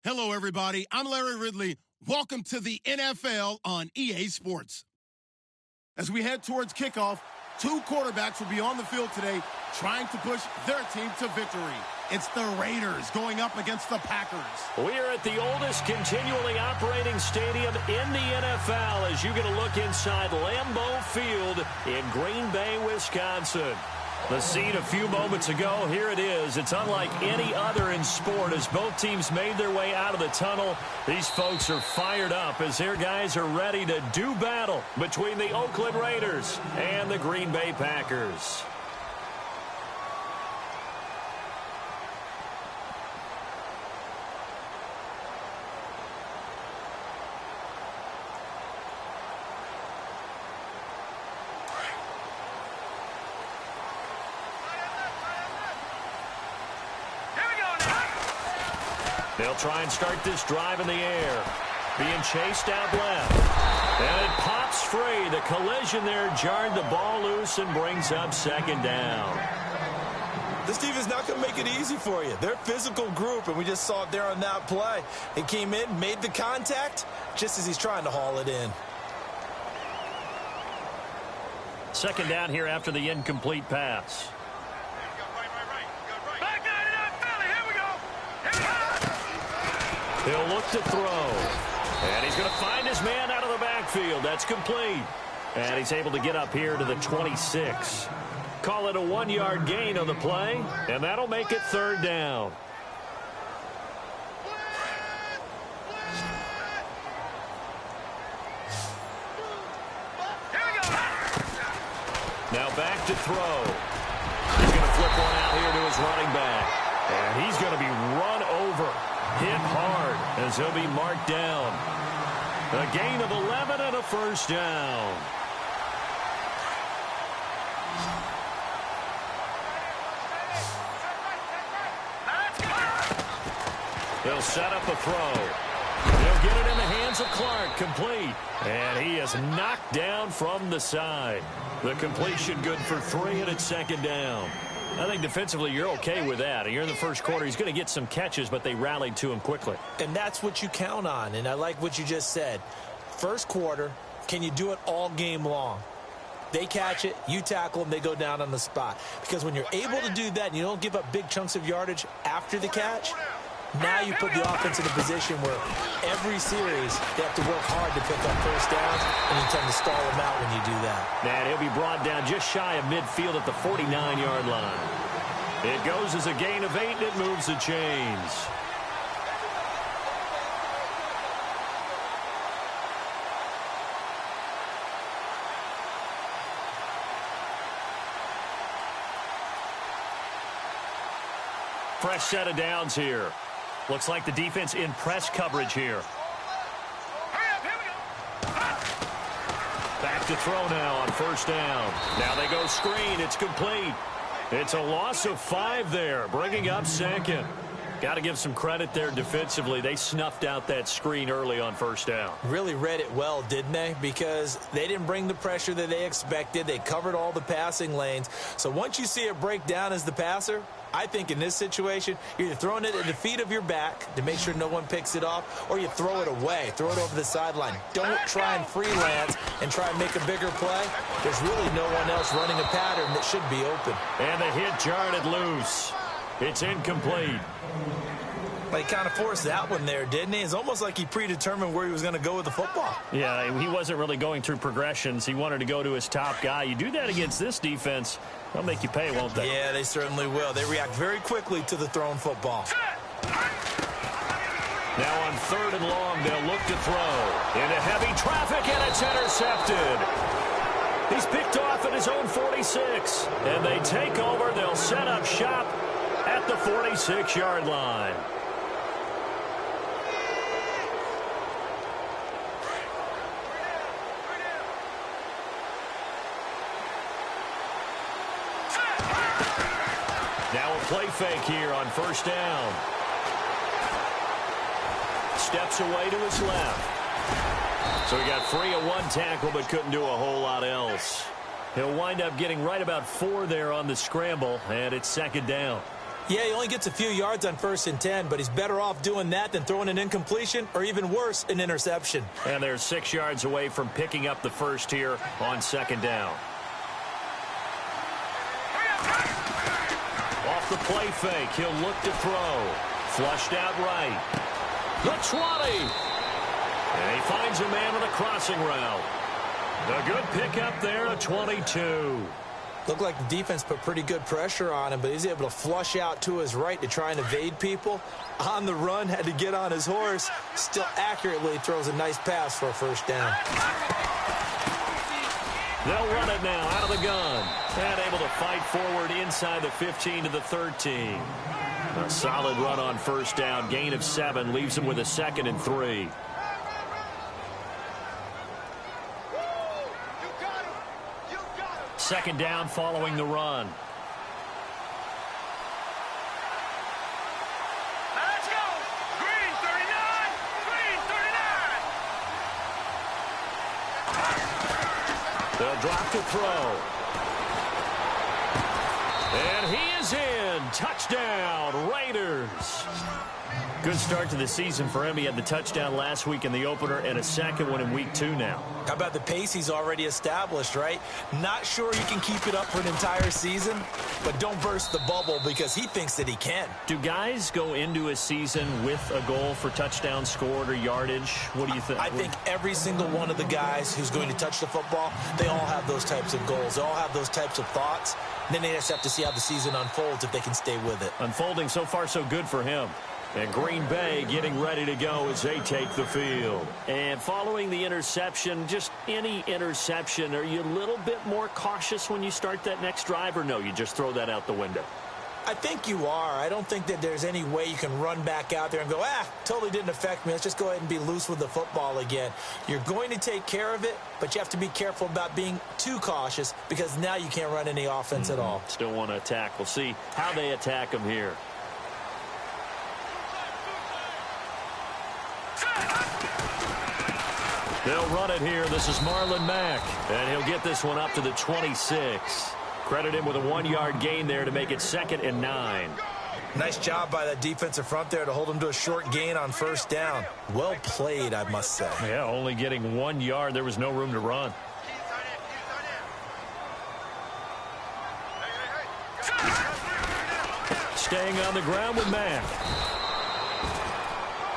Hello, everybody. I'm Larry Ridley. Welcome to the NFL on EA Sports. As we head towards kickoff, two quarterbacks will be on the field today trying to push their team to victory. It's the Raiders going up against the Packers. We are at the oldest continually operating stadium in the NFL as you get a look inside Lambeau Field in Green Bay, Wisconsin. The scene a few moments ago, here it is. It's unlike any other in sport as both teams made their way out of the tunnel. These folks are fired up as their guys are ready to do battle between the Oakland Raiders and the Green Bay Packers. They'll try and start this drive in the air. Being chased out left. And it pops free. The collision there jarred the ball loose and brings up second down. This defense is not going to make it easy for you. They're a physical group, and we just saw it there on that play. He came in, made the contact, just as he's trying to haul it in. Second down here after the incomplete pass. He'll look to throw. And he's going to find his man out of the backfield. That's complete. And he's able to get up here to the 26. Call it a 1-yard gain on the play. And that'll make it third down. Now back to throw. He's going to flip one out here to his running back. And he's going to be run over. Hit hard as he'll be marked down. A gain of 11 and a first down. They'll set up a throw. They'll get it in the hands of Clark. Complete. And he is knocked down from the side. The completion good for 3, and it's second down. I think defensively you're okay with that. You're in the first quarter. He's going to get some catches, but they rallied to him quickly. And that's what you count on, and I like what you just said. First quarter, can you do it all game long? They catch it, you tackle them, they go down on the spot. Because when you're able to do that and you don't give up big chunks of yardage after the catch, now you put the offense in a position where every series they have to work hard to pick up first downs, and you tend to stall them out when you do that. And he'll be brought down just shy of midfield at the 49-yard line. It goes as a gain of 8, and it moves the chains. Fresh set of downs here. Looks like the defense in press coverage here. Back to throw now on first down. Now they go screen. It's complete. It's a loss of 5 there, bringing up second. Got to give some credit there defensively. They snuffed out that screen early on first down. Really read it well, didn't they? Because they didn't bring the pressure that they expected. They covered all the passing lanes. So once you see it break down as the passer, I think in this situation, you're either throwing it at the feet of your back to make sure no one picks it off, or you throw it away, throw it over the sideline. Don't try and freelance and try and make a bigger play. There's really no one else running a pattern that should be open. And the hit jarred it loose. It's incomplete. But he kind of forced that one there, didn't he? It's almost like he predetermined where he was going to go with the football. Yeah, he wasn't really going through progressions. He wanted to go to his top guy. You do that against this defense, they'll make you pay, won't they? Yeah, they certainly will. They react very quickly to the thrown football. Now on third and long, they'll look to throw. Into heavy traffic, and it's intercepted. He's picked off at his own 46. And they take over. They'll set up shop at the 46-yard line. Now a play fake here on first down. Steps away to his left. So he got free of 1 tackle but couldn't do a whole lot else. He'll wind up getting right about 4 there on the scramble, and it's second down. Yeah, he only gets a few yards on 1st and 10, but he's better off doing that than throwing an incompletion or even worse, an interception. And they're 6 yards away from picking up the first here on 2nd down. Off the play fake, he'll look to throw. Flushed out right. The 20. And he finds a man on a crossing route. A good pickup there, a 22. Looked like the defense put pretty good pressure on him, but he's able to flush out to his right to try and evade people. On the run, had to get on his horse. Still accurately throws a nice pass for a 1st down. They'll run it now out of the gun. And able to fight forward inside the 15 to the 13. A solid run on 1st down. Gain of 7 leaves him with a 2nd and 3. Second down following the run. Let's go! Green 39! Green 39! They'll drop to throw. And he is in. Touchdown, Raiders. Good start to the season for him. He had the touchdown last week in the opener and a second one in week 2 now. How about the pace he's already established, right? Not sure he can keep it up for an entire season, but don't burst the bubble because he thinks that he can. Do guys go into a season with a goal for touchdown scored or yardage? What do you think? I think every single one of the guys who's going to touch the football, they all have those types of goals. They all have those types of thoughts. Then they just have to see how the season unfolds if they can stay with it. Unfolding so far so good for him. And Green Bay getting ready to go as they take the field. And following the interception, just any interception, are you a little bit more cautious when you start that next drive, or no, you just throw that out the window? I think you are. I don't think that there's any way you can run back out there and go, totally didn't affect me. Let's just go ahead and be loose with the football again. You're going to take care of it, but you have to be careful about being too cautious because now you can't run any offense at all. Still want to attack. We'll see how they attack him here. They'll run it here. This is Marlon Mack, and he'll get this one up to the 26. Credit him with a 1-yard gain there to make it 2nd and 9. Nice job by that defensive front there to hold him to a short gain on 1st down. Well played, I must say. Yeah, only getting 1 yard. There was no room to run. Staying on the ground with Mack.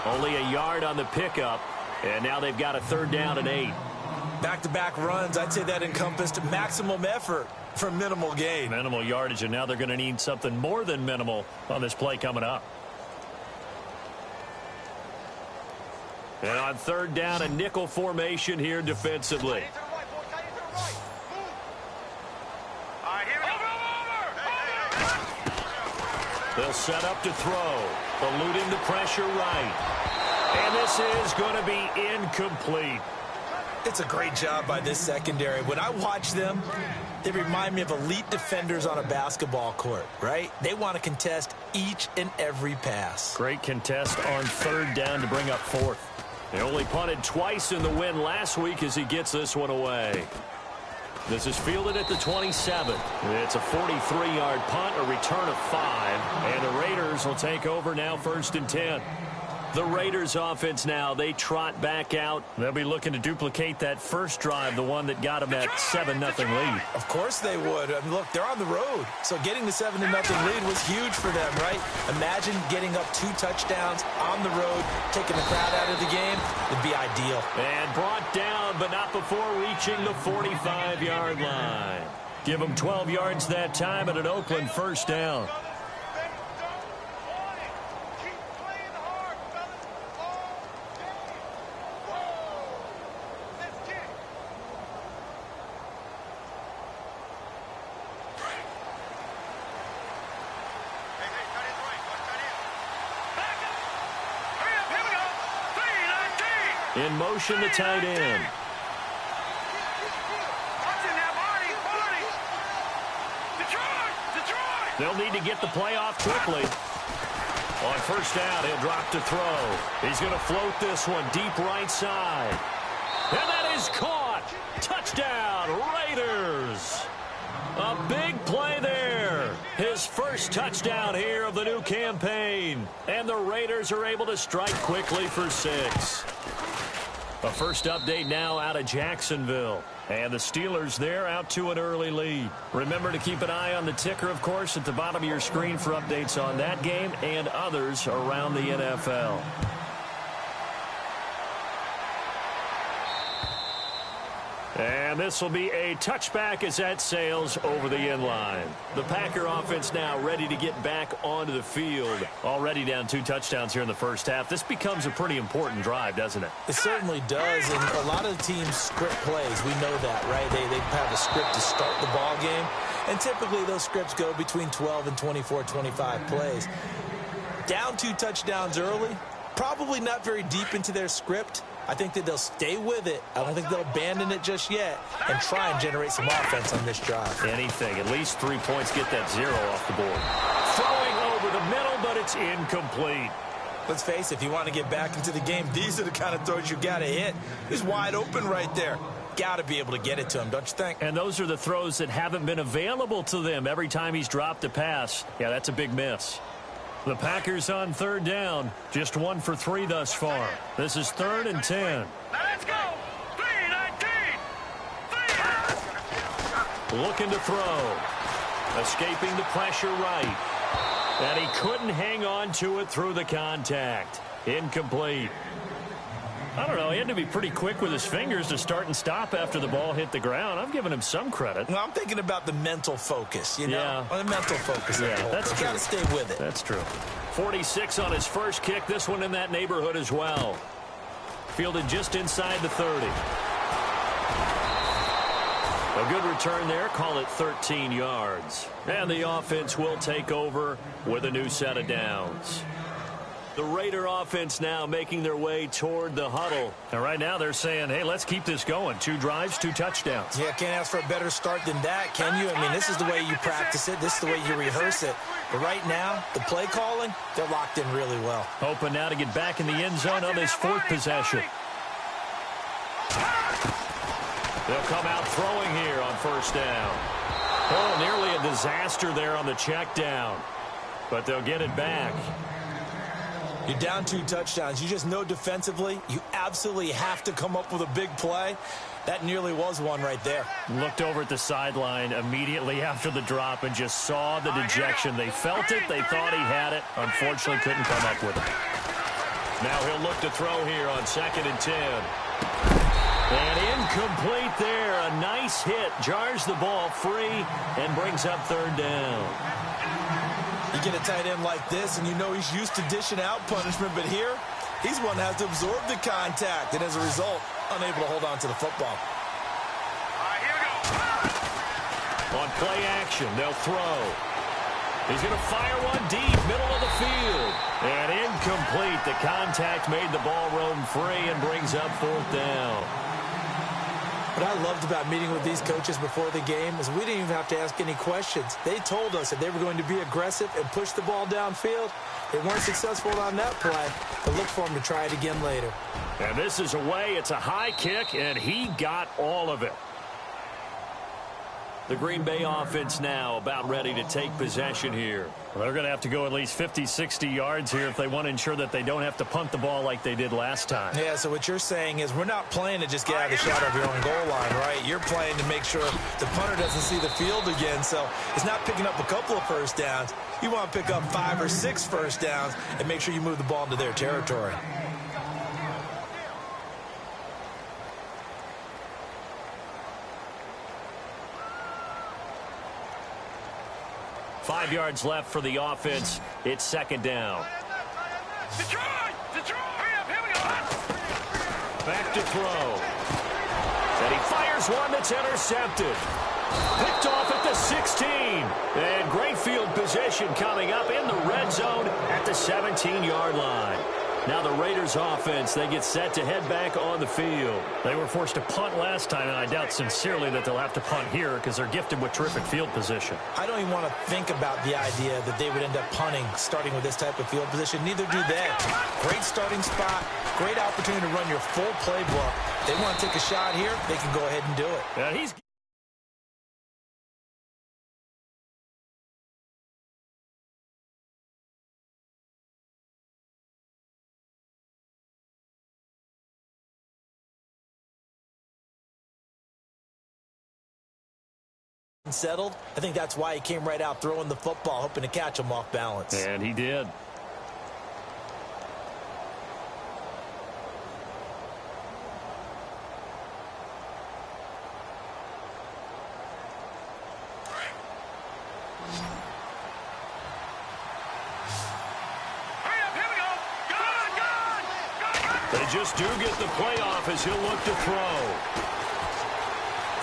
Only a yard on the pickup. And now they've got a 3rd down and 8. Back-to-back runs, I'd say that encompassed maximum effort for minimal gain. Minimal yardage, and now they're going to need something more than minimal on this play coming up. And on 3rd down, a nickel formation here defensively. They'll set up to throw, eluding the pressure right. And this is going to be incomplete. It's a great job by this secondary. When I watch them, they remind me of elite defenders on a basketball court, right? They want to contest each and every pass. Great contest on 3rd down to bring up 4th. They only punted twice in the win last week as he gets this one away. This is fielded at the 27. It's a 43-yard punt, a return of 5. And the Raiders will take over now 1st and 10. The Raiders offense now, they trot back out. They'll be looking to duplicate that first drive, the one that got them that 7-0 lead. Of course they would. I mean, look, they're on the road. So getting the 7-0 lead was huge for them, right? Imagine getting up 2 touchdowns on the road, taking the crowd out of the game. It'd be ideal. And brought down, but not before reaching the 45-yard line. Give them 12 yards that time and an Oakland 1st down. In motion, the tight end. They'll need to get the play off quickly. On 1st down, he'll drop to throw. He's going to float this one deep right side. And that is caught. Touchdown, Raiders. A big play there. His his first touchdown here of the new campaign. And the Raiders are able to strike quickly for 6. A first update now out of Jacksonville. And the Steelers there out to an early lead. Remember to keep an eye on the ticker, of course, at the bottom of your screen for updates on that game and others around the NFL. And this will be a touchback as that sails over the inline. The Packer offense now ready to get back onto the field. Already down 2 touchdowns here in the first half. This becomes a pretty important drive, doesn't it? It certainly does, and a lot of the teams script plays. We know that, right? They have a script to start the ball game, and typically those scripts go between 12 and 24, 25 plays. Down 2 touchdowns early, probably not very deep into their script. I think that they'll stay with it. I don't think they'll abandon it just yet and try and generate some offense on this drive. Anything. At least 3 points. Get that 0 off the board. Throwing over the middle, but it's incomplete. Let's face it, if you want to get back into the game, these are the kind of throws you got to hit. He's wide open right there. Got to be able to get it to him, don't you think? And those are the throws that haven't been available to them every time he's dropped a pass. Yeah, that's a big miss. The Packers on 3rd down. Just 1 for 3 thus far. This is 3rd and 10. Let's go. 3-19. Looking to throw. Escaping the pressure right. And he couldn't hang on to it through the contact. Incomplete. I don't know. He had to be pretty quick with his fingers to start and stop after the ball hit the ground. I'm giving him some credit. Well, I'm thinking about the mental focus, you know? Yeah. The mental focus. Yeah, that's true. Got to stay with it. That's true. 46 on his first kick. This one in that neighborhood as well. Fielded just inside the 30. A good return there. Call it 13 yards. And the offense will take over with a new set of downs. The Raider offense now making their way toward the huddle. And right now they're saying, hey, let's keep this going. 2 drives, 2 touchdowns. Yeah, can't ask for a better start than that, can you? I mean, this is the way you practice it. This is the way you rehearse it. But right now, the play calling, they're locked in really well. Hoping now to get back in the end zone on this 4th possession. They'll come out throwing here on 1st down. Oh, nearly a disaster there on the check down. But they'll get it back. You're down 2 touchdowns. You just know defensively you absolutely have to come up with a big play. That nearly was one right there. Looked over at the sideline immediately after the drop and just saw the dejection. They felt it. They thought he had it. Unfortunately, couldn't come up with it. Now he'll look to throw here on 2nd and 10. And incomplete there. A nice hit. Jars the ball free and brings up 3rd down. You get a tight end like this, and you know he's used to dishing out punishment, but here, he's one that has to absorb the contact, and as a result, unable to hold on to the football. All right, here we go. On play action, they'll throw. He's going to fire one deep, middle of the field. And incomplete. The contact made the ball roam free and brings up 4th down. What I loved about meeting with these coaches before the game is we didn't even have to ask any questions. They told us that they were going to be aggressive and push the ball downfield. They weren't successful on that play, but look for them to try it again later. And this is away. It's a high kick, and he got all of it. The Green Bay offense now about ready to take possession here. Well, they're going to have to go at least 50, 60 yards here if they want to ensure that they don't have to punt the ball like they did last time. Yeah, so what you're saying is we're not playing to just get out of the shadow of your own goal line, right? You're playing to make sure the punter doesn't see the field again. So it's not picking up a couple of first downs. You want to pick up 5 or 6 first downs and make sure you move the ball into their territory. Five yards left for the offense. It's 2nd down. Detroit! Hurry up, here we go. Back to throw. And he fires one that's intercepted. Picked off at the 16. And great field position coming up in the red zone at the 17-yard line. Now the Raiders offense, they get set to head back on the field. They were forced to punt last time, and I doubt sincerely that they'll have to punt here because they're gifted with terrific field position. I don't even want to think about the idea that they would end up punting starting with this type of field position. Neither do they. Great starting spot, great opportunity to run your full playbook. They want to take a shot here, they can go ahead and do it. Yeah, he's settled. I think that's why he came right out throwing the football, hoping to catch him off balance. And he did. They just do get the playoff as he'll look to throw.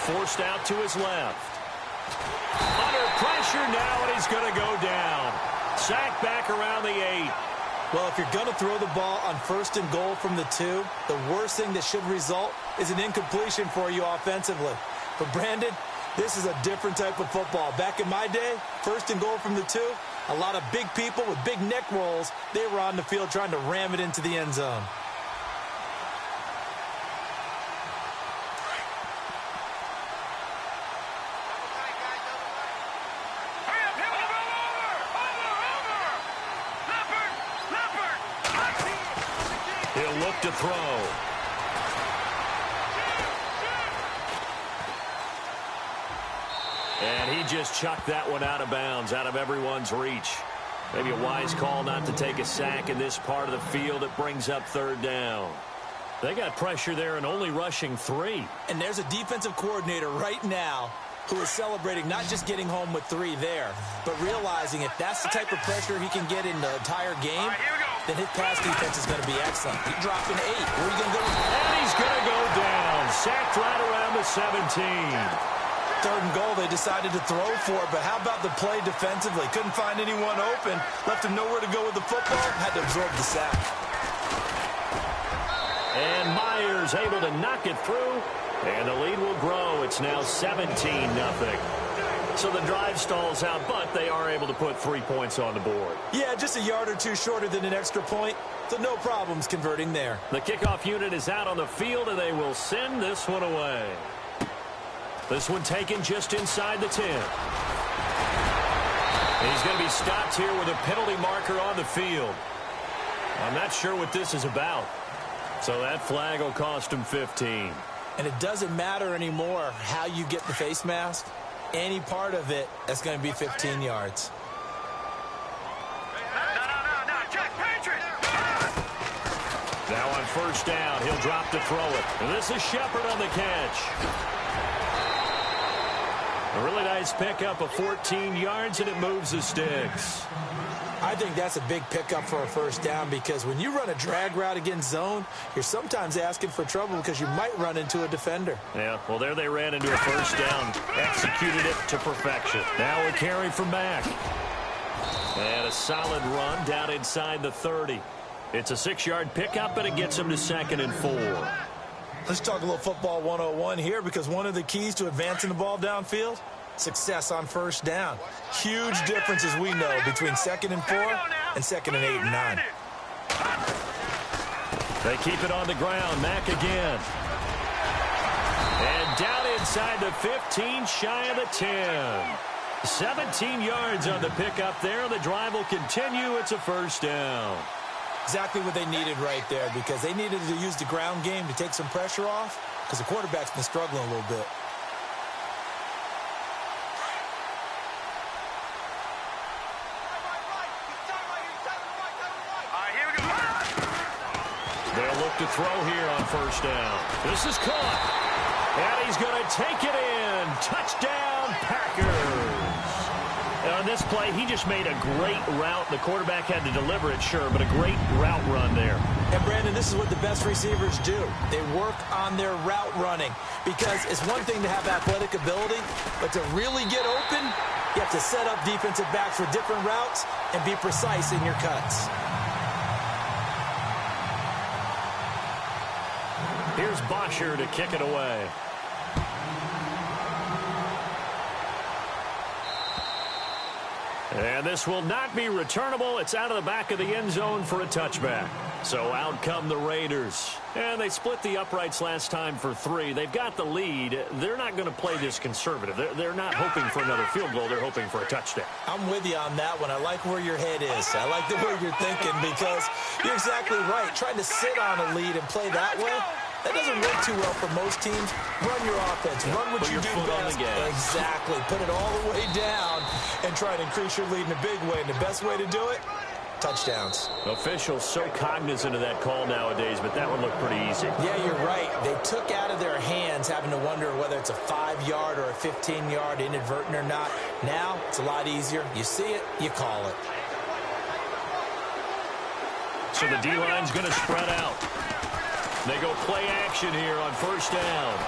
Forced out to his left. Under pressure now, and he's going to go down. Sacked back around the 8. Well, if you're going to throw the ball on 1st and goal from the 2, the worst thing that should result is an incompletion for you offensively. But, Brandon, this is a different type of football. Back in my day, 1st and goal from the 2, a lot of big people with big neck rolls, they were on the field trying to ram it into the end zone. To throw. And he just chucked that one out of bounds, out of everyone's reach. Maybe a wise call not to take a sack in this part of the field. It brings up 3rd down. They got pressure there and only rushing 3. And there's a defensive coordinator right now who is celebrating not just getting home with 3 there, but realizing if that's the type of pressure he can get in the entire game, then his pass defense is going to be excellent. He's dropping 8. Where are you going to go? And he's going to go down. Sacked right around the 17. 3rd and goal, they decided to throw for it, but how about the play defensively? Couldn't find anyone open. Left him nowhere to go with the football. Had to absorb the sack. And Myers able to knock it through. And the lead will grow. It's now 17-0. So the drive stalls out, but they are able to put 3 points on the board. Yeah, just a yard or 2 shorter than an extra point, so no problems converting there. The kickoff unit is out on the field, and they will send this one away. This one taken just inside the 10. And he's going to be stopped here with a penalty marker on the field. I'm not sure what this is about. So that flag will cost him 15. And it doesn't matter anymore how you get the face mask. Any part of it, that's going to be 15 yards. Now on 1st down, he'll drop to throw it. And this is Shepard on the catch. A really nice pickup of 14 yards, and it moves the sticks. I think that's a big pickup for a 1st down because when you run a drag route against zone, you're sometimes asking for trouble because you might run into a defender. Yeah, well, there they ran into a 1st down. Executed it to perfection. Now a carry from Mack. And a solid run down inside the 30. It's a 6-yard pickup, and it gets him to 2nd and 4. Let's talk a little football 101 here because one of the keys to advancing the ball downfield, success on 1st down. Huge difference, as we know, between 2nd and 4 and 2nd and 8 and 9. They keep it on the ground. Mack again. And down inside the 15, shy of the 10. 17 yards on the pickup there. The drive will continue. It's a 1st down. Exactly what they needed right there because they needed to use the ground game to take some pressure off because the quarterback's been struggling a little bit. They'll look to throw here on 1st down. This is caught. And he's going to take it in. Touchdown, Packers. On this play, he just made a great route. The quarterback had to deliver it, sure, but a great route run there. And, Brandon, this is what the best receivers do. They work on their route running because it's one thing to have athletic ability, but to really get open, you have to set up defensive backs for different routes and be precise in your cuts. Here's Bosher to kick it away. And this will not be returnable. It's out of the back of the end zone for a touchback. So out come the Raiders. And they split the uprights last time for 3. They've got the lead. They're not going to play this conservative. They're not hoping for another field goal. They're hoping for a touchdown. I'm with you on that one. I like where your head is. I like the way you're thinking because you're exactly right. Trying to sit on a lead and play that way, That doesn't work too well for most teams. Run your offense. Run what you do best. Put your foot on the gas. Exactly. Put it all the way down and try to increase your lead in a big way. And the best way to do it, touchdowns. Officials so cognizant of that call nowadays, but that one looked pretty easy. Yeah, you're right. They took out of their hands having to wonder whether it's a 5-yard or a 15-yard, inadvertent or not. Now, it's a lot easier. You see it, you call it. So the D-line's going to spread out. They go play action here on first down.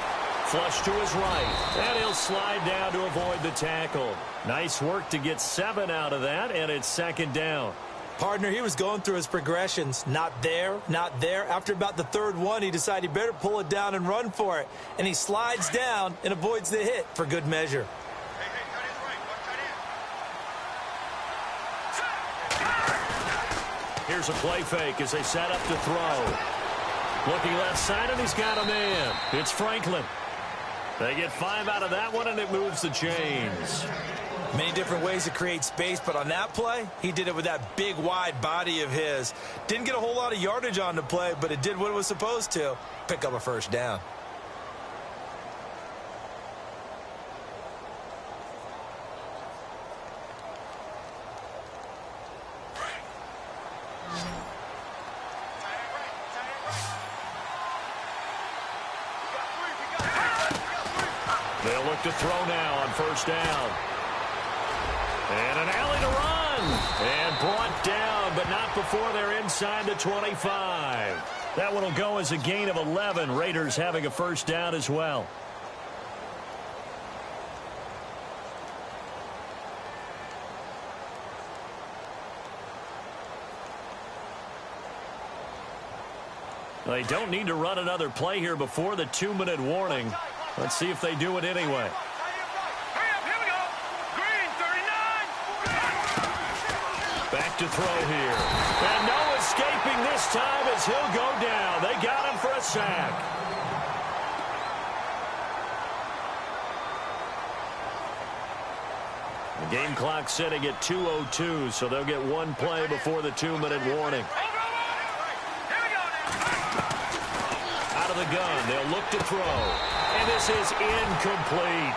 Flush to his right, and he'll slide down to avoid the tackle. Nice work to get 7 out of that, and it's second down. Partner, he was going through his progressions. Not there, not there. After about the third one, he decided he better pull it down and run for it. And he slides down and avoids the hit for good measure. Here's a play fake as they set up to throw. Looking left side, and he's got a man. It's Franklin. They get 5 out of that one, and it moves the chains. Many different ways to create space, but on that play, he did it with that big, wide body of his. Didn't get a whole lot of yardage on the play, but it did what it was supposed to. Pick up a first down. They'll look to throw now on first down. And an alley to run. And brought down, but not before they're inside the 25. That one will go as a gain of 11. Raiders having a first down as well. They don't need to run another play here before the 2-minute warning. Let's see if they do it anyway. Back to throw here. And no escaping this time as he'll go down. They got him for a sack. The game clock sitting at 2:02, so they'll get one play before the 2-minute warning. Out of the gun, they'll look to throw. And this is incomplete.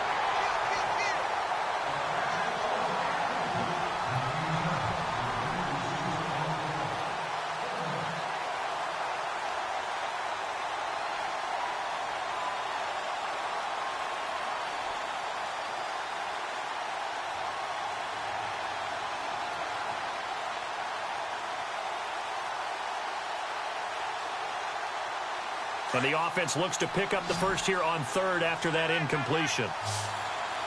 And the offense looks to pick up the first here on third after that incompletion.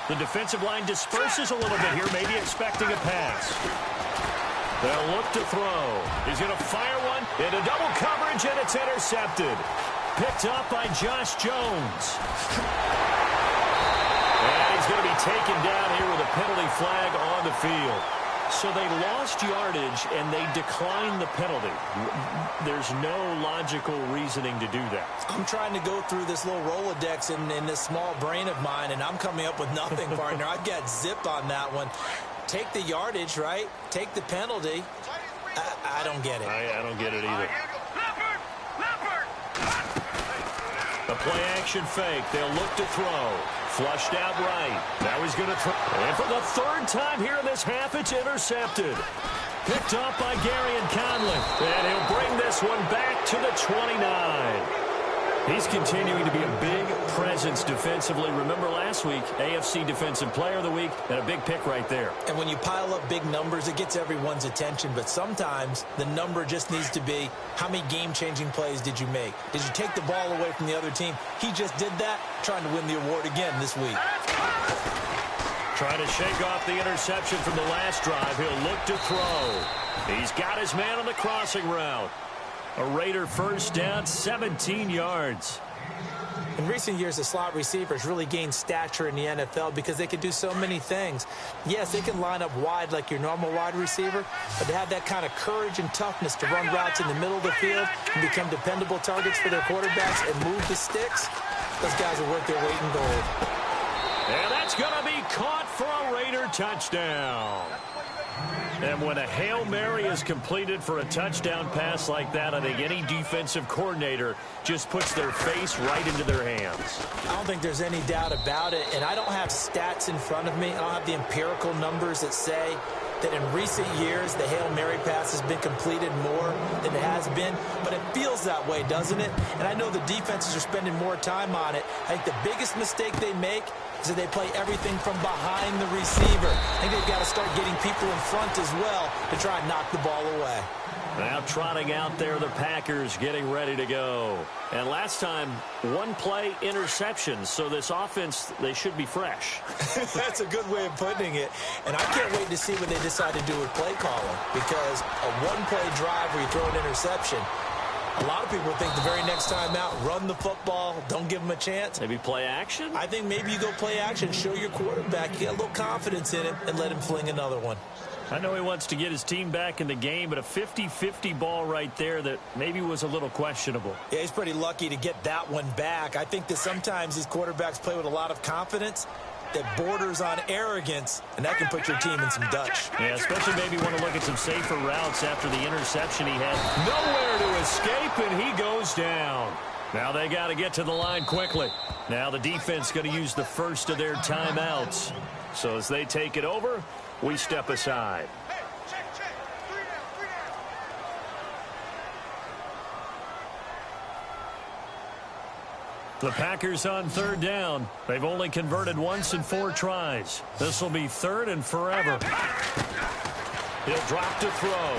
The defensive line disperses a little bit here, maybe expecting a pass. They'll look to throw. He's going to fire one into double coverage, and it's intercepted. Picked up by Josh Jones. And he's going to be taken down here with a penalty flag on the field. So they lost yardage, and they declined the penalty. There's no logical reasoning to do that. I'm trying to go through this little Rolodex in this small brain of mine, and I'm coming up with nothing, partner. I've got zipped on that one. Take the yardage, right? Take the penalty. I don't get it. I don't get it either. The play-action fake. They'll look to throw. Flushed out right. Now he's going to throw. And for the third time here in this half, it's intercepted. Picked up by Garion Conley. And he'll bring this one back to the 29. He's continuing to be a big presence defensively. Remember last week, AFC Defensive Player of the Week, and a big pick right there. And when you pile up big numbers, it gets everyone's attention. But sometimes the number just needs to be, how many game-changing plays did you make? Did you take the ball away from the other team? He just did that, trying to win the award again this week. Trying to shake off the interception from the last drive. He'll look to throw. He's got his man on the crossing route. A Raider first down, 17 yards. In recent years, the slot receivers really gained stature in the NFL because they can do so many things. Yes, they can line up wide like your normal wide receiver, but to have that kind of courage and toughness to run routes in the middle of the field and become dependable targets for their quarterbacks and move the sticks, those guys are worth their weight in gold. And that's going to be caught for a Raider touchdown. And when a Hail Mary is completed for a touchdown pass like that, I think any defensive coordinator just puts their face right into their hands. I don't think there's any doubt about it, and I don't have stats in front of me. I don't have the empirical numbers that say that in recent years the Hail Mary pass has been completed more than it has been, but it feels that way, doesn't it? And I know the defenses are spending more time on it. I think the biggest mistake they make is that they play everything from behind the receiver. I think they've got to start getting people in front as well to try and knock the ball away. Now trotting out there, the Packers getting ready to go. And last time, one play interception, so this offense, they should be fresh. That's a good way of putting it. And I can't wait to see what they decide to do with play calling, because a one-play drive where you throw an interception, a lot of people think the very next time out, run the football, don't give them a chance. Maybe play action? I think maybe you go play action, show your quarterback, you get a little confidence in him, and let him fling another one. I know he wants to get his team back in the game, but a 50-50 ball right there that maybe was a little questionable. Yeah, he's pretty lucky to get that one back. I think that sometimes these quarterbacks play with a lot of confidence that borders on arrogance, and that can put your team in some Dutch. Yeah, especially maybe want to look at some safer routes after the interception he had. Nowhere to escape, and he goes down. Now they got to get to the line quickly. Now the defense going to use the first of their timeouts. So as they take it over, we step aside. The Packers on third down. They've only converted once in 4 tries. This will be third and forever. He'll drop to throw.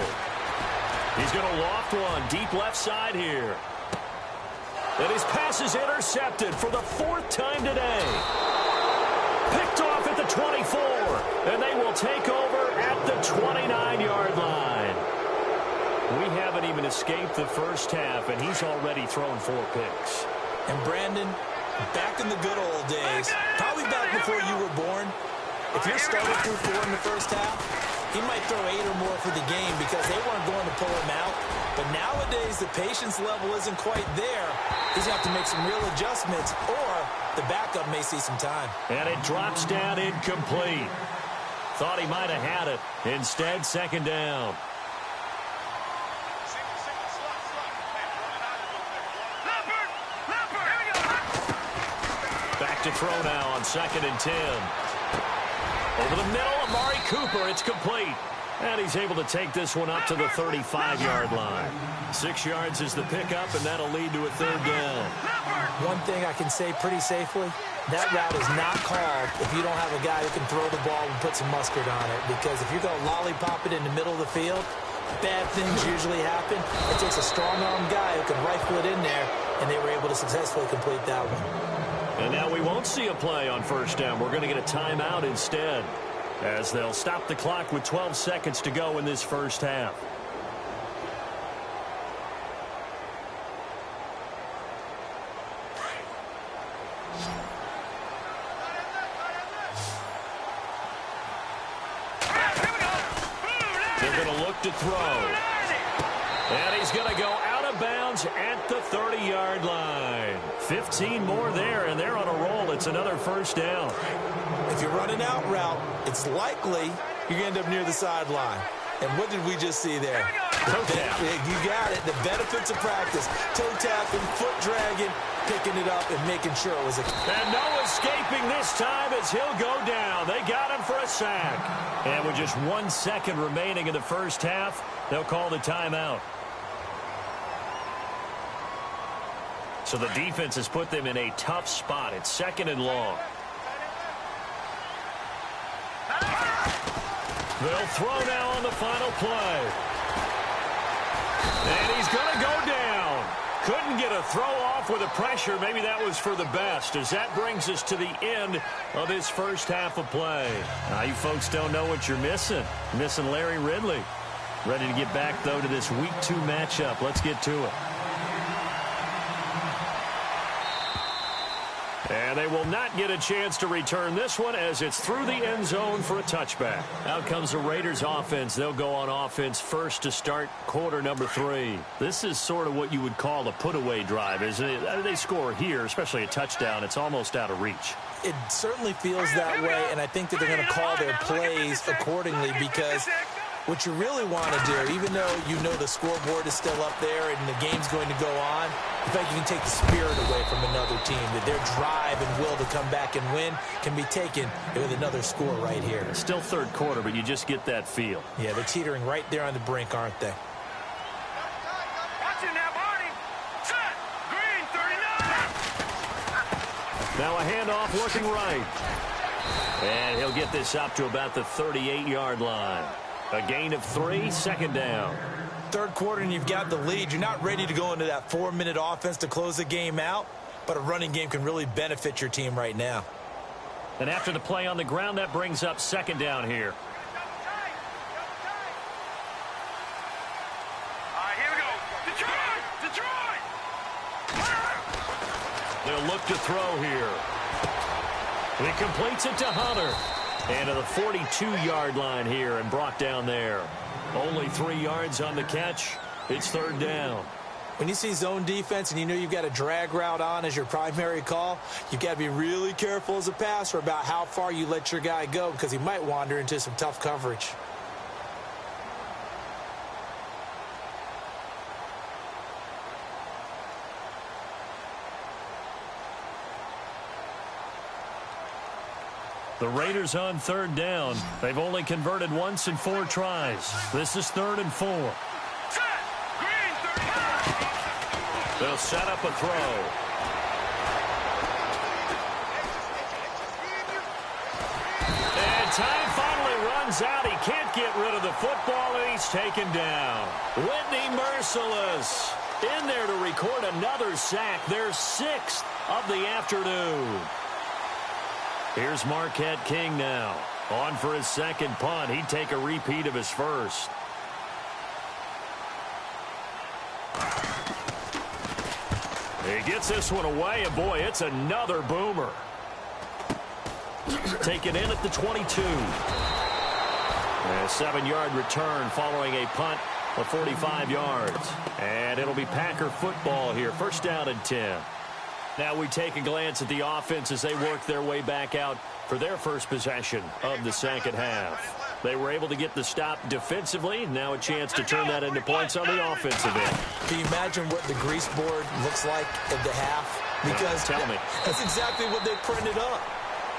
He's going to loft one deep left side here. And his pass is intercepted for the 4th time today. Picked off at the 24. And they will take over at the 29-yard line. We haven't even escaped the first half, and he's already thrown 4 picks. And Brandon, back in the good old days, probably back before you were born, if you're starting through 4 in the first half, he might throw 8 or more for the game because they weren't going to pull him out. But nowadays, the patience level isn't quite there. He's going to have to make some real adjustments, or the backup may see some time. And it drops down incomplete. Thought he might have had it. Instead, second down. Back to throw now on 2nd and 10. Over the middle, Amari Cooper. It's complete. And he's able to take this one up to the 35-yard line. 6 yards is the pickup, and that'll lead to a third down. One thing I can say pretty safely, that route is not called if you don't have a guy who can throw the ball and put some mustard on it. Because if you're going to lollipop it in the middle of the field, bad things usually happen. It takes a strong-arm guy who can rifle it in there, and they were able to successfully complete that one. And now we won't see a play on first down. We're going to get a timeout instead, as they'll stop the clock with 12 seconds to go in this first half. They're going to look to throw. And he's going to go out of bounds at the 30-yard line. 15 more there, and they're on a roll. It's another first down. If you're running out route, it's likely you're going to end up near the sideline. And what did we just see there? Toe tap. You got it. The benefits of practice. Toe tapping, foot dragging, picking it up, and making sure it was a... And no escaping this time as he'll go down. They got him for a sack. And with just 1 second remaining in the first half, they'll call the timeout. So the defense has put them in a tough spot. It's 2nd and long. They'll throw now on the final play. And he's going to go down. Couldn't get a throw off with the pressure. Maybe that was for the best, as that brings us to the end of this first half of play. Now, you folks don't know what you're missing. You're missing Larry Ridley. Ready to get back, though, to this Week 2 matchup. Let's get to it. And And they will not get a chance to return this one as it's through the end zone for a touchback. Out comes the Raiders offense. They'll go on offense first to start quarter number 3. This is sort of what you would call a put-away drive, isn't it? They score here, especially a touchdown. It's almost out of reach. It certainly feels that way, and I think that they're going to call their plays accordingly because what you really want to do, even though you know the scoreboard is still up there and the game's going to go on, in fact, you can take the spirit away from another team, that their drive and will to come back and win can be taken with another score right here. Still third quarter, but you just get that feel. Yeah, they're teetering right there on the brink, aren't they? Watch it now, Barney. Set. Green, 39. Now a handoff looking right. And he'll get this up to about the 38-yard line. A gain of 3, second down. Third quarter and you've got the lead. You're not ready to go into that 4-minute offense to close the game out, but a running game can really benefit your team right now. And after the play on the ground, that brings up second down here. All right, here we go. Detroit! They'll look to throw here. He completes it to Hunter. And to the 42-yard line here and brought down there. Only 3 yards on the catch. It's third down. When you see zone defense and you know you've got a drag route on as your primary call, you've got to be really careful as a passer about how far you let your guy go because he might wander into some tough coverage. The Raiders on third down. They've only converted once in 4 tries. This is 3rd and 4. Set. Green, 35. They'll set up a throw. And time finally runs out. He can't get rid of the football, and he's taken down. Whitney Merciless in there to record another sack. Their 6th of the afternoon. Here's Marquette King now. On for his second punt. He'd take a repeat of his first. He gets this one away, and boy, it's another boomer. Taken in at the 22. A 7-yard return following a punt of 45 yards. And it'll be Packer football here. First down and 10. Now we take a glance at the offense as they work their way back out for their first possession of the second half. They were able to get the stop defensively. Now a chance to turn that into points on the offensive end. Can you imagine what the grease board looks like at the half? Because tell me. That's exactly what they printed up.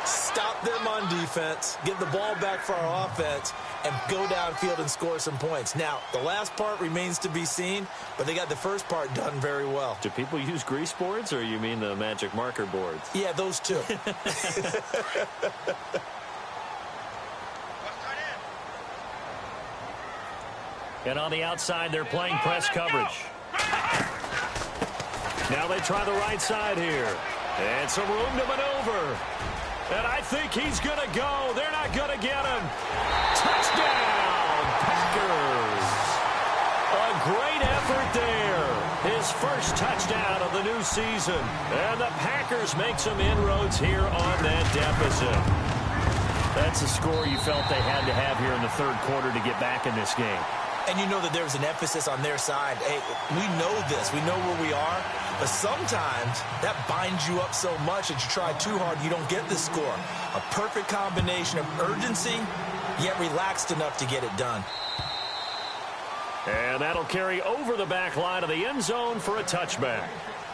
Stop them on defense, get the ball back for our offense, and go downfield and score some points. Now, the last part remains to be seen, but they got the first part done very well. Do people use grease boards, or you mean the magic marker boards? Yeah, those two. And on the outside, they're playing press coverage. Now they try the right side here. And some room to maneuver. And I think he's going to go. They're not going to get him. Touchdown, Packers. A great effort there. His first touchdown of the new season. And the Packers make some inroads here on that deficit. That's a score you felt they had to have here in the third quarter to get back in this game. And you know that there's an emphasis on their side. Hey, we know this. We know where we are. But sometimes that binds you up so much that you try too hard, you don't get the score. A perfect combination of urgency, yet relaxed enough to get it done. And that'll carry over the back line of the end zone for a touchback.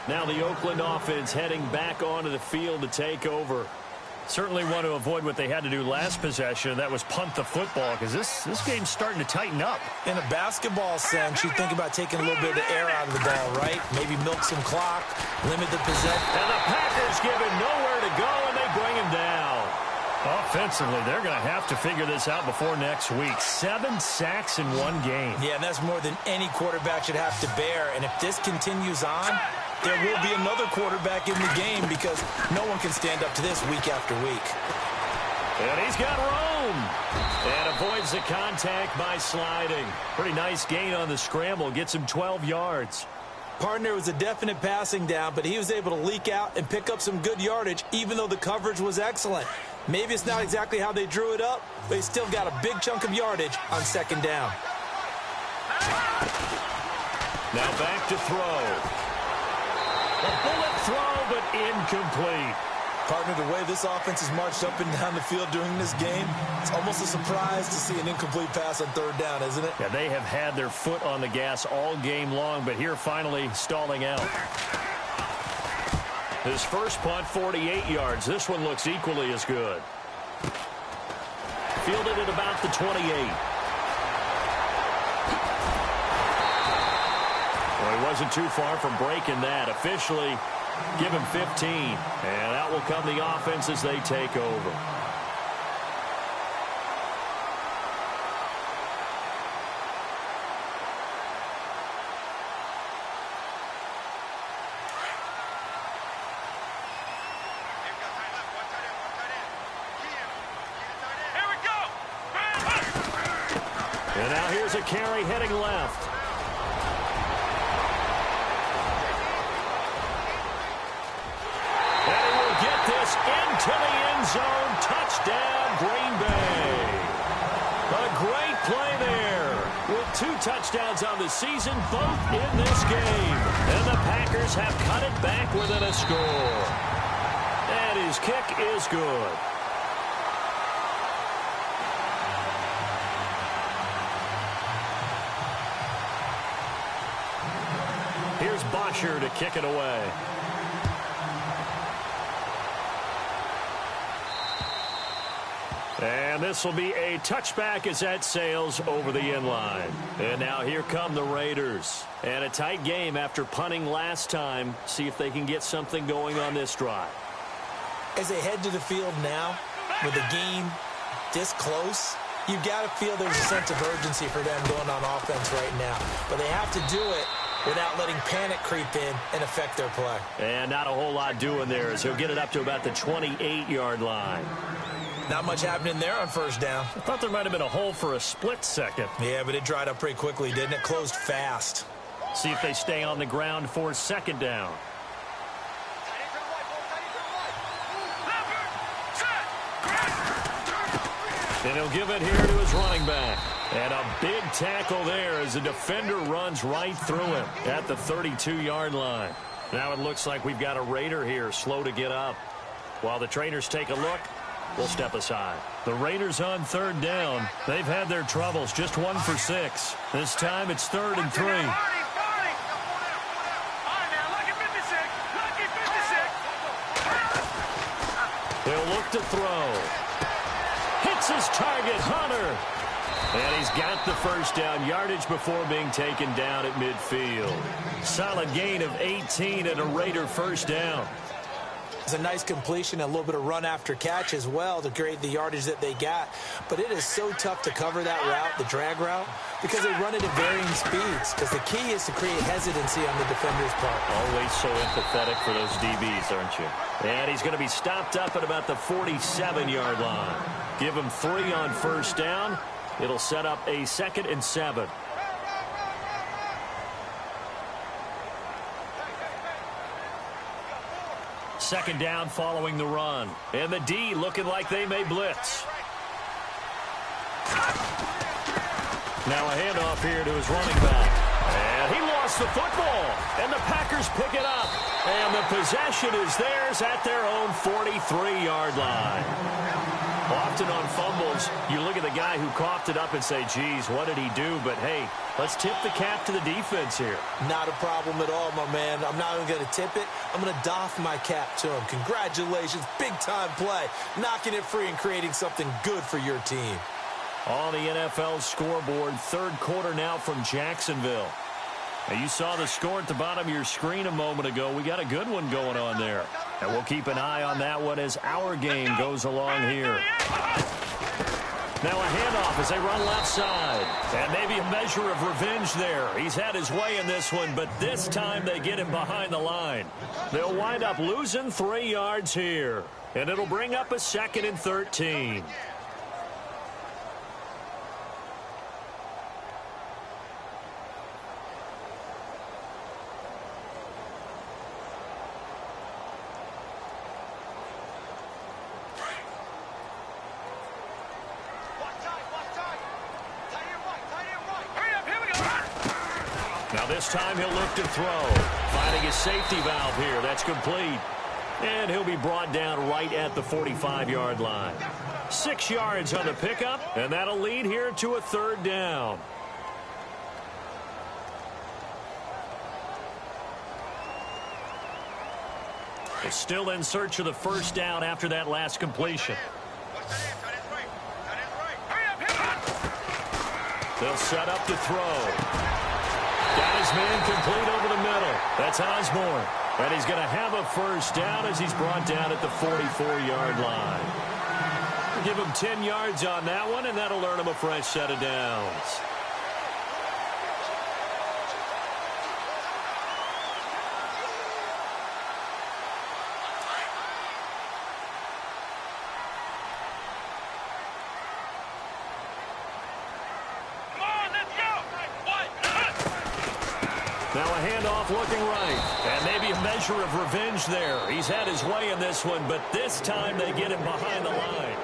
Now the Oakland offense heading back onto the field to take over. Certainly want to avoid what they had to do last possession. That was punt the football, because this game's starting to tighten up. In a basketball sense, you think about taking a little bit of the air out of the ball, right? Maybe milk some clock, limit the possession. And the Packers give him nowhere to go, and they bring him down. Offensively, they're going to have to figure this out before next week. 7 sacks in one game. Yeah, and that's more than any quarterback should have to bear. And if this continues on, there will be another quarterback in the game because no one can stand up to this week after week. And he's got room. And avoids the contact by sliding. Pretty nice gain on the scramble. Gets him 12 yards. Partner, was a definite passing down, but he was able to leak out and pick up some good yardage, even though the coverage was excellent. Maybe it's not exactly how they drew it up, but he still got a big chunk of yardage on second down. Now back to throw. A bullet throw, but incomplete. Partner, the way this offense has marched up and down the field during this game, it's almost a surprise to see an incomplete pass on third down, isn't it? Yeah, they have had their foot on the gas all game long, but here finally stalling out. His first punt, 48 yards. This one looks equally as good. Fielded at about the 28. Well, he wasn't too far from breaking that. Officially, give him 15. And out will come the offense as they take over. And now here's a carry heading left. And he will get this into the end zone. Touchdown, Green Bay. A great play there. With 2 touchdowns on the season, both in this game. And the Packers have cut it back within a score. And his kick is good. Here's Bosher to kick it away. And this will be a touchback as that sails over the end line. And now here come the Raiders. And a tight game after punting last time. See if they can get something going on this drive. As they head to the field now, with the game this close, you've got to feel there's a sense of urgency for them going on offense right now. But they have to do it without letting panic creep in and affect their play. And not a whole lot doing there as he'll get it up to about the 28-yard line. Not much happening there on first down. I thought there might have been a hole for a split second. Yeah, but it dried up pretty quickly, didn't it? Closed fast. See if they stay on the ground for second down. And he'll give it here to his running back. And a big tackle there as the defender runs right through him at the 32-yard line. Now it looks like we've got a Raider here slow to get up. While the trainers take a look, we'll step aside. The Raiders on third down. They've had their troubles, just 1 for 6. This time it's 3rd and 3. They'll look to throw. Hits his target, Hunter. And he's got the first down yardage before being taken down at midfield. Solid gain of 18 and a Raider first down. It's a nice completion, a little bit of run after catch as well to create the yardage that they got. But it is so tough to cover that route, the drag route, because they run it at varying speeds. Because the key is to create hesitancy on the defender's part. Always so empathetic for those DBs, aren't you? And he's going to be stopped up at about the 47-yard line. Give him 3 on first down. It'll set up a 2nd and 7. Second down following the run. And the D looking like they may blitz. Now a handoff here to his running back. And he lost the football. And the Packers pick it up. And the possession is theirs at their own 43-yard line. Often on fumbles, you look at the guy who coughed it up and say, geez, what did he do? But, hey, let's tip the cap to the defense here. Not a problem at all, my man. I'm not even going to tip it. I'm going to doff my cap to him. Congratulations. Big-time play. Knocking it free and creating something good for your team. On the NFL scoreboard, third quarter now from Jacksonville. Now, you saw the score at the bottom of your screen a moment ago. We got a good one going on there. And we'll keep an eye on that one as our game goes along here. Now a handoff as they run left side. And maybe a measure of revenge there. He's had his way in this one, but this time they get him behind the line. They'll wind up losing 3 yards here. And it'll bring up a 2nd and 13. this time he'll look to throw. Finding his safety valve here. That's complete. And he'll be brought down right at the 45-yard line. 6 yards on the pickup, and that'll lead here to a third down. They're still in search of the first down after that last completion. They'll set up to throw. Got his man complete over the middle. That's Osborne. And he's going to have a first down as he's brought down at the 44-yard line. We'll give him 10 yards on that one, and that'll earn him a fresh set of downs. Now a handoff looking right. And maybe a measure of revenge there. He's had his way in this one, but this time they get him behind the line.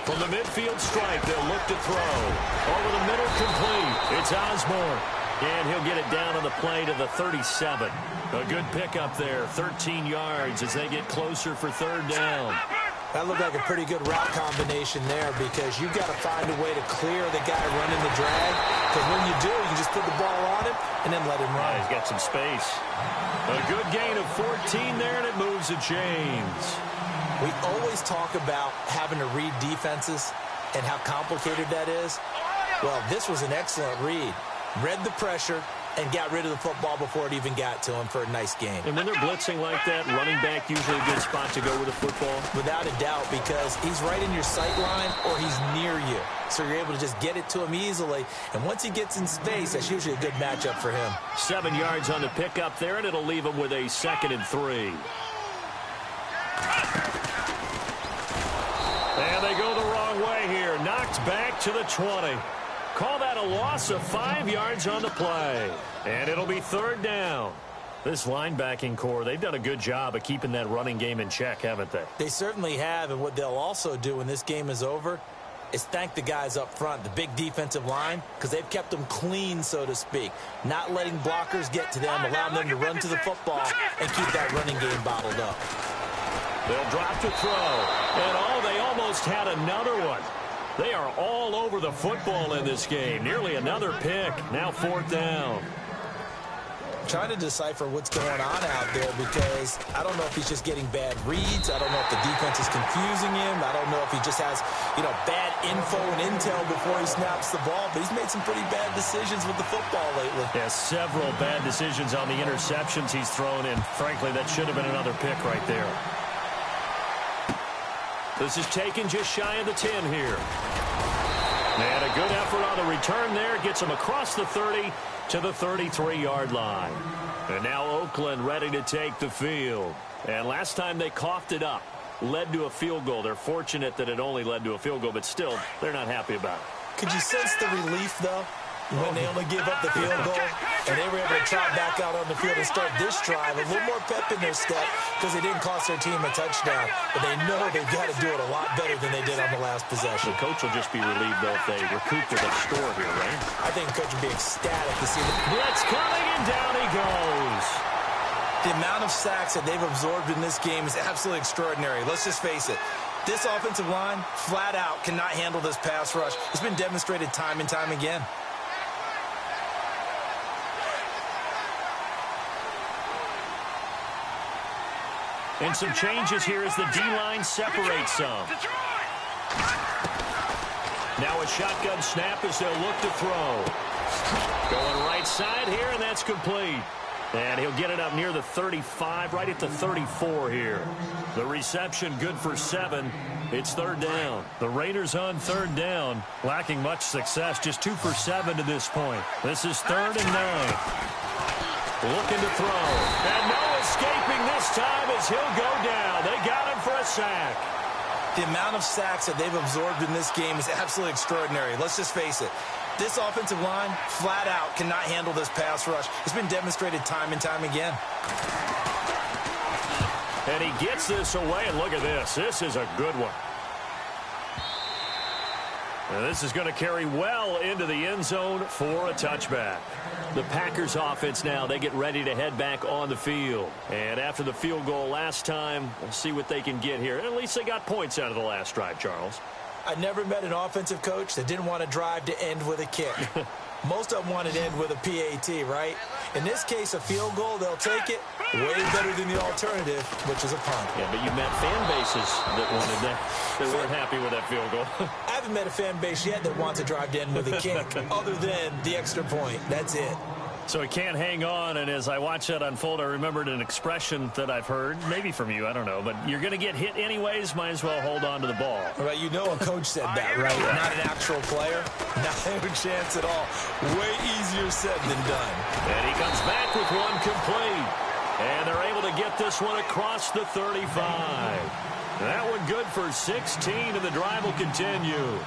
From the midfield strike, they'll look to throw. Over the middle, complete. It's Osborne. And he'll get it down on the play to the 37. A good pickup there, 13 yards as they get closer for third down. That looked like a pretty good route combination there because you've got to find a way to clear the guy running the drag. Because when you do, you just put the ball on him and then let him run. He's got some space. A good gain of 14 there, and it moves the chains. We always talk about having to read defenses and how complicated that is. Well, this was an excellent read. Read the pressure and got rid of the football before it even got to him for a nice gain. And when they're blitzing like that, running back usually a good spot to go with the football? Without a doubt, because he's right in your sight line or he's near you. So you're able to just get it to him easily. And once he gets in space, that's usually a good matchup for him. 7 yards on the pickup there, and it'll leave him with a 2nd and 3. And they go the wrong way here. Knocked back to the 20. Call that a loss of 5 yards on the play. And it'll be third down. This linebacking core, they've done a good job of keeping that running game in check, haven't they? They certainly have, and what they'll also do when this game is over is thank the guys up front, the big defensive line, because they've kept them clean, so to speak. Not letting blockers get to them, allowing them to run to the football and keep that running game bottled up. They'll drop to throw. And they almost had another one. They are all over the football in this game. Nearly another pick. Now fourth down. I'm trying to decipher what's going on out there because I don't know if he's just getting bad reads. I don't know if the defense is confusing him. I don't know if he just has, bad info and intel before he snaps the ball. But he's made some pretty bad decisions with the football lately. Yeah, several bad decisions on the interceptions he's thrown in. Frankly, that should have been another pick right there. This is taken just shy of the 10 here. And a good effort on the return there. Gets him across the 30 to the 33-yard line. And now Oakland ready to take the field. And last time they coughed it up. Led to a field goal. They're fortunate that it only led to a field goal, but still, they're not happy about it. Could you sense the relief, though, when they only gave up the field goal and they were able to trot back out on the field and start this drive? A little more pep in their step because they didn't cost their team a touchdown. But they know they've got to do it a lot better than they did on the last possession. The coach will just be relieved, though, if they recoup to the score here, right? I think the coach would be ecstatic to see the blitz coming, and down he goes. The amount of sacks that they've absorbed in this game is absolutely extraordinary. Let's just face it. This offensive line, flat out, cannot handle this pass rush. It's been demonstrated time and time again. And some changes here as the D-line separates some. Now a shotgun snap as they'll look to throw. Going right side here, and that's complete. And he'll get it up near the 35, right at the 34 here. The reception good for 7. It's third down. The Raiders on third down, lacking much success, just 2 for 7 to this point. This is 3rd and 9. Looking to throw. And no escaping this time as he'll go down. They got him for a sack. The amount of sacks that they've absorbed in this game is absolutely extraordinary. Let's just face it. This offensive line, flat out, cannot handle this pass rush. It's been demonstrated time and time again. And he gets this away, and look at this. This is a good one. And this is going to carry well into the end zone for a touchback. The Packers offense now, they get ready to head back on the field. And after the field goal last time, we'll see what they can get here. At least they got points out of the last drive, Charles. I never met an offensive coach that didn't want to drive to end with a kick. Most of them wanted to end with a PAT, right? In this case, a field goal, they'll take it. Way better than the alternative, which is a punt. Yeah, but you met fan bases that wanted that. They weren't happy with that field goal. I haven't met a fan base yet that wants to drive to end with a kick, other than the extra point. That's it. So he can't hang on, and as I watched that unfold, I remembered an expression that I've heard, maybe from you, I don't know, but you're going to get hit anyways, might as well hold on to the ball. Right, you know a coach said that, right? Not an actual player. Not a chance at all. Way easier said than done. And he comes back with one complete. And they're able to get this one across the 35. That one good for 16, and the drive will continue.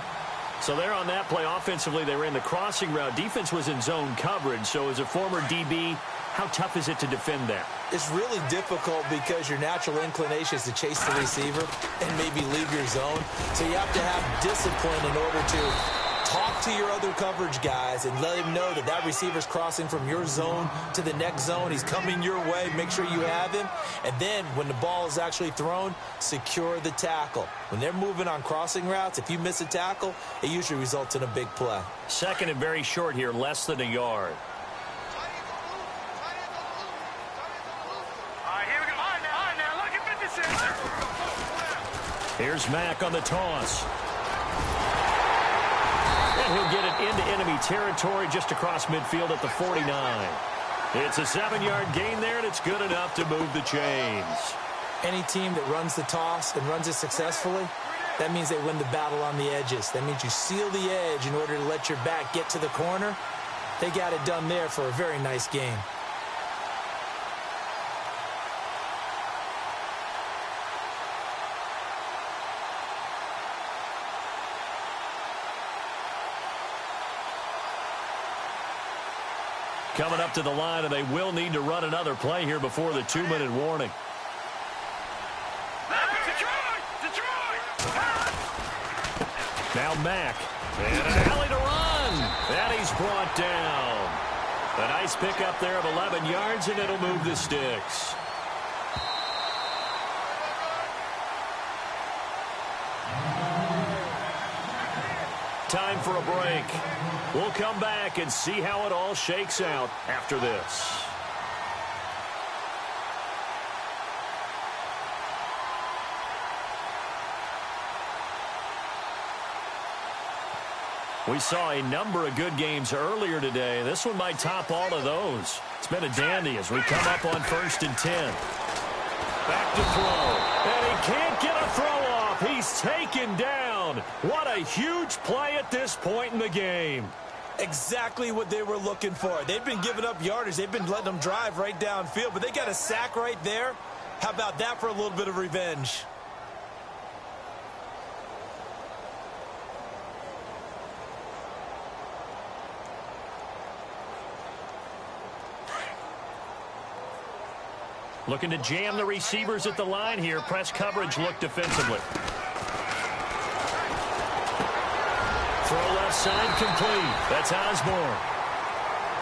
So they're on that play. Offensively, they ran the crossing route. Defense was in zone coverage. So as a former DB, how tough is it to defend that? It's really difficult because your natural inclination is to chase the receiver and maybe leave your zone. So you have to have discipline in order to talk to your other coverage guys and let him know that that receiver's crossing from your zone to the next zone. He's coming your way. Make sure you have him. And then when the ball is actually thrown, secure the tackle. When they're moving on crossing routes, if you miss a tackle, it usually results in a big play. Second and very short here, less than a yard. Here's Mack on the toss. And he'll get it into enemy territory just across midfield at the 49. It's a 7-yard gain there, and it's good enough to move the chains. Any team that runs the toss and runs it successfully, that means they win the battle on the edges. That means you seal the edge in order to let your back get to the corner. They got it done there for a very nice game. Coming up to the line, and they will need to run another play here before the 2-minute warning. Now Mack. And an alley to run. And he's brought down. A nice pickup there of 11 yards, and it'll move the sticks. Time for a break. We'll come back and see how it all shakes out after this. We saw a number of good games earlier today. This one might top all of those. It's been a dandy as we come up on 1st and 10. Back to throw. And he can't get a throw off. He's taken down. What a huge play at this point in the game. Exactly what they were looking for. They've been giving up yardage. They've been letting them drive right downfield, but they got a sack right there. How about that for a little bit of revenge? Looking to jam the receivers at the line here. Press coverage look defensively. Throw left side complete. That's Osborne.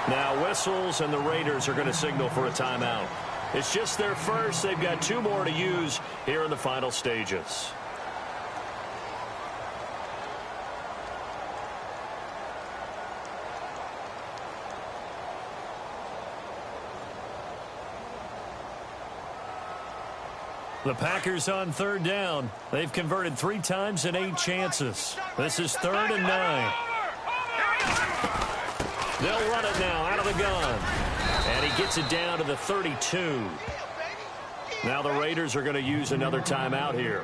Now whistles, and the Raiders are going to signal for a timeout. It's just their first. They've got 2 more to use here in the final stages. The Packers on 3rd down. They've converted 3 times in 8 chances. This is 3rd and 9. They'll run it now out of the gun. And he gets it down to the 32. Now the Raiders are going to use another timeout here.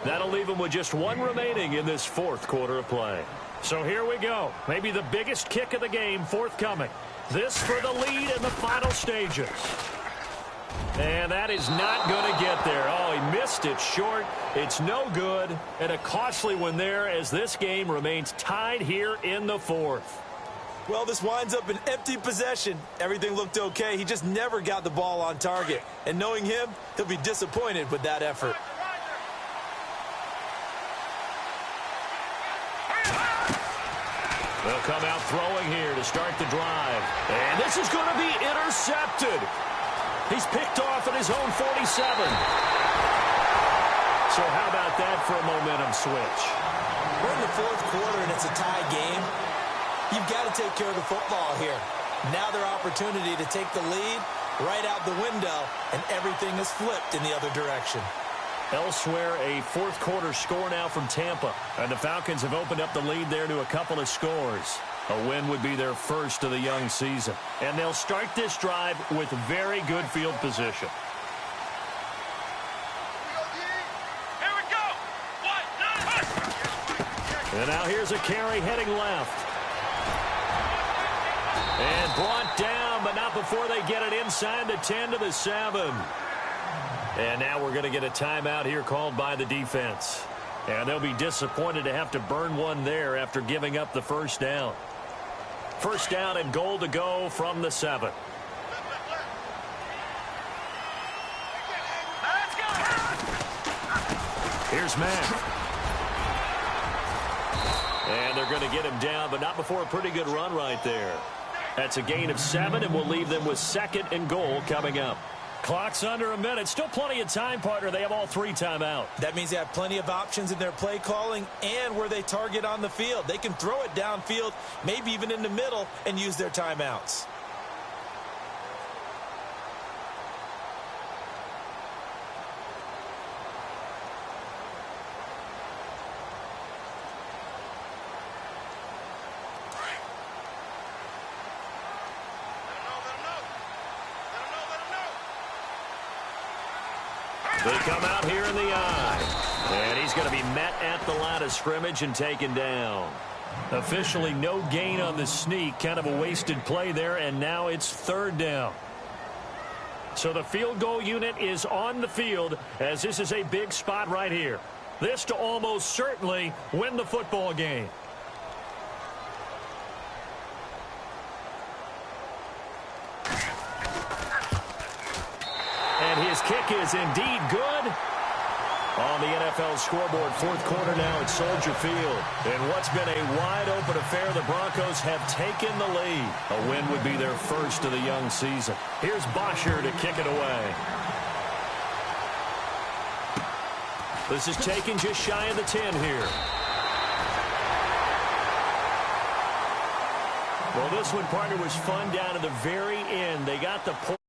That'll leave them with just 1 remaining in this 4th quarter of play. So here we go. Maybe the biggest kick of the game forthcoming. This for the lead in the final stages. And that is not going to get there. Oh, he missed it short. It's no good. And a costly one there as this game remains tied here in the 4th. Well, this winds up an empty possession. Everything looked okay. He just never got the ball on target. And knowing him, he'll be disappointed with that effort. They'll come out throwing here to start the drive. And this is going to be intercepted. He's picked off at his own 47. So how about that for a momentum switch? We're in the fourth quarter and it's a tie game. You've got to take care of the football here. Now their opportunity to take the lead right out the window, and everything is flipped in the other direction. Elsewhere, a fourth quarter score now from Tampa. And the Falcons have opened up the lead there to a couple of scores. A win would be their first of the young season. And they'll start this drive with very good field position. Here we go. 1, 2, And now here's a carry heading left. And brought down, but not before they get it inside the 10 to the 7. And now we're going to get a timeout here called by the defense. And they'll be disappointed to have to burn one there after giving up the first down. First down and goal to go from the 7. let's go. Here's Matt. And they're going to get him down, but not before a pretty good run right there. That's a gain of 7, and we'll leave them with 2nd and goal coming up. Clock's under a minute. Still plenty of time, partner. They have all 3 timeout. That means they have plenty of options in their play calling and where they target on the field. They can throw it downfield, maybe even in the middle, and use their timeouts. They come out here in the eye. And he's going to be met at the line of scrimmage and taken down. Officially no gain on the sneak. Kind of a wasted play there, and now it's 3rd down. So the field goal unit is on the field as this is a big spot right here. This to almost certainly win the football game. And his kick is indeed good. On the NFL scoreboard, 4th quarter now at Soldier Field. In what's been a wide-open affair, the Broncos have taken the lead. A win would be their first of the young season. Here's Bosher to kick it away. This is taken just shy of the 10 here. Well, this one, partner, was fun down to the very end. They got the point.